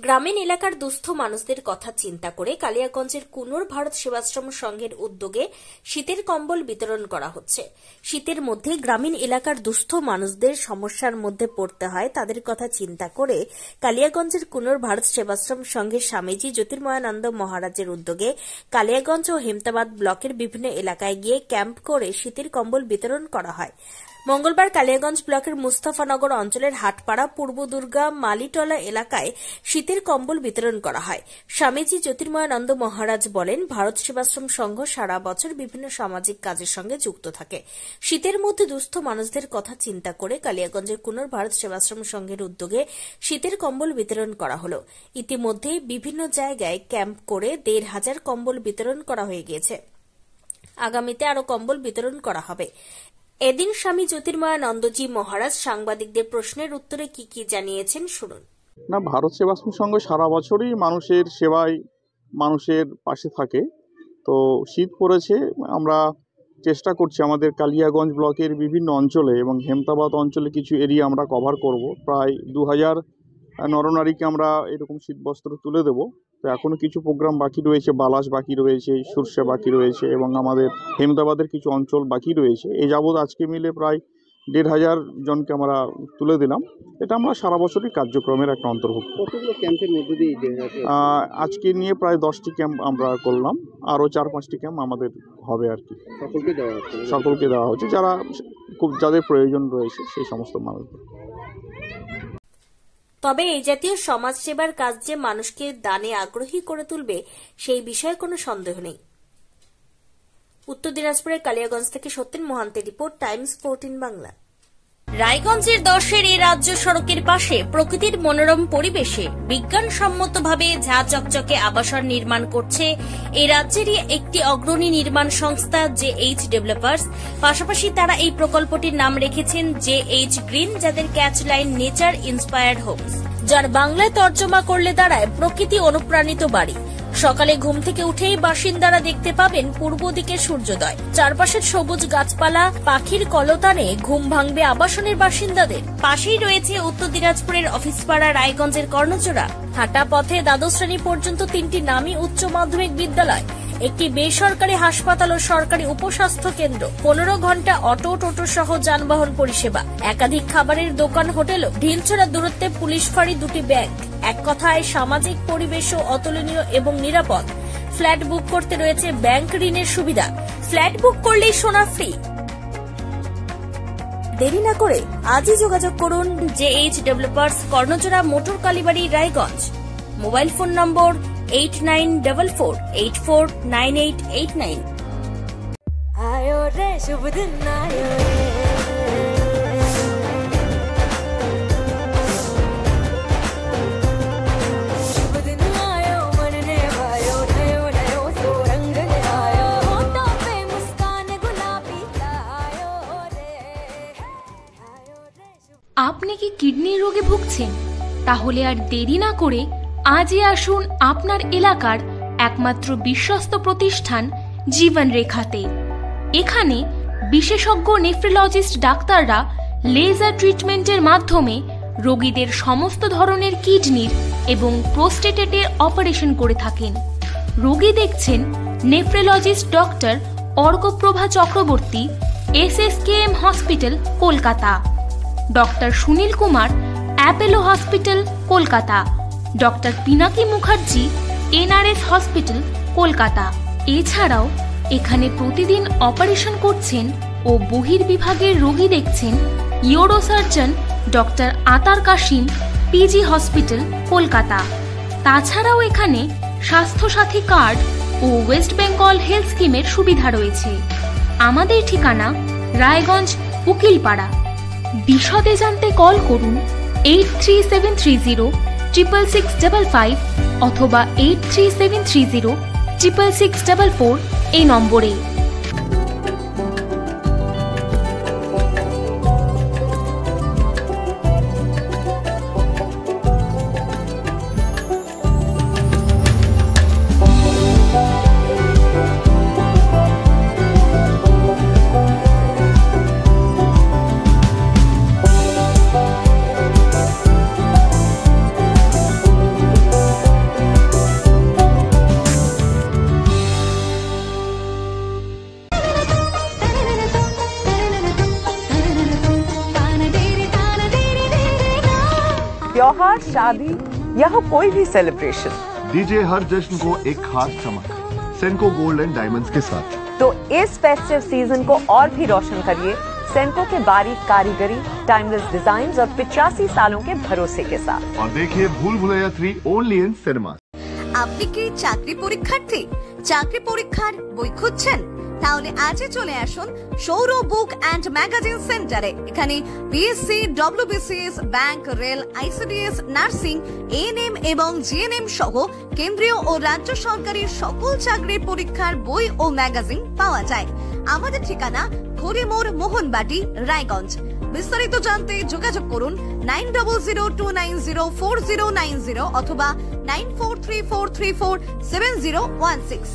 গ্রামীণ এলাকার দুস্থ মানুষদের কথা চিন্তা করে কালিয়াগঞ্জের কুনোর ভারত সেবাশ্রম সংঘের উদ্যোগে শীতের কম্বল বিতরণ করা হচ্ছে। শীতের মধ্যে গ্রামীণ এলাকার দুস্থ মানুষদের সমস্যার মধ্যে পড়তে হয়, তাদের কথা চিন্তা করে কালিয়াগঞ্জের কুনোর ভারত সেবাশ্রম সংঘের স্বামীজি জ্যোতির্ময়ানন্দ মহারাজের উদ্যোগে কালিয়াগঞ্জ ও হেমতাবাদ ব্লকের বিভিন্ন এলাকায় গিয়ে ক্যাম্প করে শীতের কম্বল বিতরণ করা হয়। মঙ্গলবার কালিয়াগঞ্জ ব্লকের মুস্তাফানগর অঞ্চলের হাটপাড়া পূর্ব দুর্গা মালিটলা এলাকায় শীতের কম্বল বিতরণ করা হয়। স্বামীজি জ্যোতির্ময়ানন্দ মহারাজ বলেন, ভারত সেবাশ্রম সংঘ সারা বছর বিভিন্ন সামাজিক কাজের সঙ্গে যুক্ত থাকে। শীতের মধ্যে দুস্থ মানুষদের কথা চিন্তা করে কালিয়াগঞ্জের কুনোর ভারত সেবাশ্রম সংঘের উদ্যোগে শীতের কম্বল বিতরণ করা হল। ইতিমধ্যে বিভিন্ন জায়গায় ক্যাম্প করে ১৫০০ কম্বল বিতরণ করা হয়ে গিয়েছে। আগামীতে আরও কম্বল বিতরণ করা হবে। এদিন স্বামী জ্যোতির্ময়ানন্দজি মহারাজ সাংবাদিকদের প্রশ্নের উত্তরে কি জানিয়েছেন শুনুন। না, ভারত সেবাশ্রম সংঘ সারা বছরই মানুষের সেবায় মানুষের পাশে থাকে। তো শীত পড়েছে, আমরা চেষ্টা করছি আমাদের কালিয়াগঞ্জ ব্লকের বিভিন্ন অঞ্চলে এবং হেমতাবাদ অঞ্চলে কিছু এরিয়া আমরা কভার করব। প্রায় ২০০০ নরনারীকে আমরা এরকম শীতবস্ত্র তুলে দেব। তো এখনও কিছু প্রোগ্রাম বাকি রয়েছে, বালাস বাকি রয়েছে, সুরসা বাকি রয়েছে এবং আমাদের হেমতাবাদের কিছু অঞ্চল বাকি রয়েছে। এই যাবৎ আজকে মিলে প্রায় ১৫০০ জনকে আমরা তুলে দিলাম। এটা আমরা সারা বছরই কার্যক্রমের একটা অন্তর্ভুক্ত। কতগুলো ক্যাম্পের মধ্যে দিয়ে আজকে নিয়ে প্রায় 10টি ক্যাম্প আমরা করলাম, আরও ৪-৫টি ক্যাম্প আমাদের হবে আর কি। সকলকে দেওয়া হচ্ছে যারা যাদের প্রয়োজন রয়েছে সেই সমস্ত মানুষদের। তবে এই জাতীয় সমাজ সেবার কাজ যে মানুষকে দানে আগ্রহী করে তুলবে সেই বিষয়ে কোনো সন্দেহ নেই। উত্তর দিনাজপুরের কালিয়াগঞ্জ থেকে সত্যেন মোহান্তের রিপোর্ট, টাইমস 14 বাংলা। রায়গঞ্জের 10-এর এই রাজ্য সড়কের পাশে প্রকৃতির মনোরম পরিবেশে বিজ্ঞানসম্মতভাবে ঝা চকচকে আবাসন নির্মাণ করছে এই রাজ্যেরই একটি অগ্রণী নির্মাণ সংস্থা JH ডেভেলপার্স। পাশাপাশি তারা এই প্রকল্পটির নাম রেখেছেন JH গ্রিন, যাদের catch line nature inspired homes, যার বাংলায় তর্জমা করলে দাঁড়ায় প্রকৃতি অনুপ্রাণিত বাড়ি। সকালে ঘুম থেকে উঠেই বাসিন্দারা দেখতে পাবেন পূর্ব দিকে সূর্যোদয়। চারপাশের সবুজ গাছপালা, পাখির কলতানে ঘুম ভাঙবে আবাসনের বাসিন্দাদের। পাশেই রয়েছে উত্তর দিনাজপুরের অফিসপাড়া রায়গঞ্জের কর্ণচূড়া। হাঁটা পথে দ্বাদশ শ্রেণী পর্যন্ত 3টি নামী উচ্চ মাধ্যমিক বিদ্যালয়, একটি বেসরকারি হাসপাতাল ও সরকারি উপস্বাস্থ্য কেন্দ্র, 15 ঘন্টা অটো টোটো সহ যানবাহন পরিষেবা, একাধিক খাবারের দোকান, হোটেলও, ঢিলছড়া দূরত্বে পুলিশ ফাঁড়ি, 2টি ব্যাংক। এক কথায় সামাজিক পরিবেশও অতুলনীয় এবং নিরাপদ। ফ্ল্যাট বুক করতে রয়েছে ব্যাংক ঋণের সুবিধা। ফ্ল্যাট বুক করলেই সোনা ফ্রি। দেরি না করে আজই যোগাযোগ করুন JH developers, Karnachura, motor Kalibari, Raiganj. Mobile phone number 8944849889। आयो रे शुभ दिन आयो रे, शुभ दिन आयो मन ने भायो, नयो नयो सो रंग ले आयो, होठों पे मुस्कान गुलाबी आयो रे, आयो रे। আপনি কি কিডনি রোগে ভুগছেন? তাহলে আর দেরি না করে আজই আসুন আপনার এলাকার একমাত্র বিশ্বস্ত প্রতিষ্ঠান জীবন রেখাতে। এখানে বিশেষজ্ঞ নেফ্রোলজিস্ট ডাক্তাররা লেজার ট্রিটমেন্টের মাধ্যমে রোগীদের সমস্ত ধরনের কিডনির এবং প্রোস্টেটের অপারেশন করে থাকেন। রোগী দেখছেন nephrologist doctor Arkaprava Chakraborty, SSKM hospital, Kolkata. Doctor Sunil Kumar, Apollo hospital, Kolkata. Doctor Pinaki Mukherjee, NRS hospital, Kolkata. এছাড়াও এখানে প্রতিদিন অপারেশন করছেন ও বহির্বিভাগের রোগী দেখছেন ইউরোসার্জন ডক্টর আতার কাশিম, PG হসপিটাল, কলকাতা। তাছাড়াও এখানে স্বাস্থ্যসাথী কার্ড ও ওয়েস্ট বেঙ্গল হেলথ স্কিমের সুবিধা রয়েছে। আমাদের ঠিকানা রায়গঞ্জ, উকিলপাড়া। বিশদে জানতে কল করুন 8373066655 অথবা 8373066644 এই নম্বরে। त्योहार, शादी या हो कोई भी सेलिब्रेशन, दीजिए हर जश्न को एक खास चमक सेनको गोल्ड एंड डायमंड्स के साथ। तो इस फेस्टिव सीजन को और भी रोशन करिए सेनको के बारीक कारीगरी, टाइमलेस डिजाइन और 85 सालों के भरोसे के साथ। और देखिए भूल भुलैया 3 ओनली इन सिनेमा। আপনি কি চাকরি পরীক্ষার্থী? চাকরি পরীক্ষার বই খুঁজছেন? তাহলে আজই চলে আসুন সৌর বুক অ্যান্ড ম্যাগাজিন সেন্টারে। এখানে BSc, WBCS, bank, rail, ICDS, nursing, ANM এবং জিএনএম সহ কেন্দ্রীয় ও রাজ্য সরকারি সকল চাকরির পরীক্ষার বই ও ম্যাগাজিন পাওয়া যায়। আমাদের ঠিকানা খড়িমোড়, মোহনবাটি, রায়গঞ্জ। বিস্তারিত জানতে যোগাযোগ করুন 9002904090 অথবা 9434347016।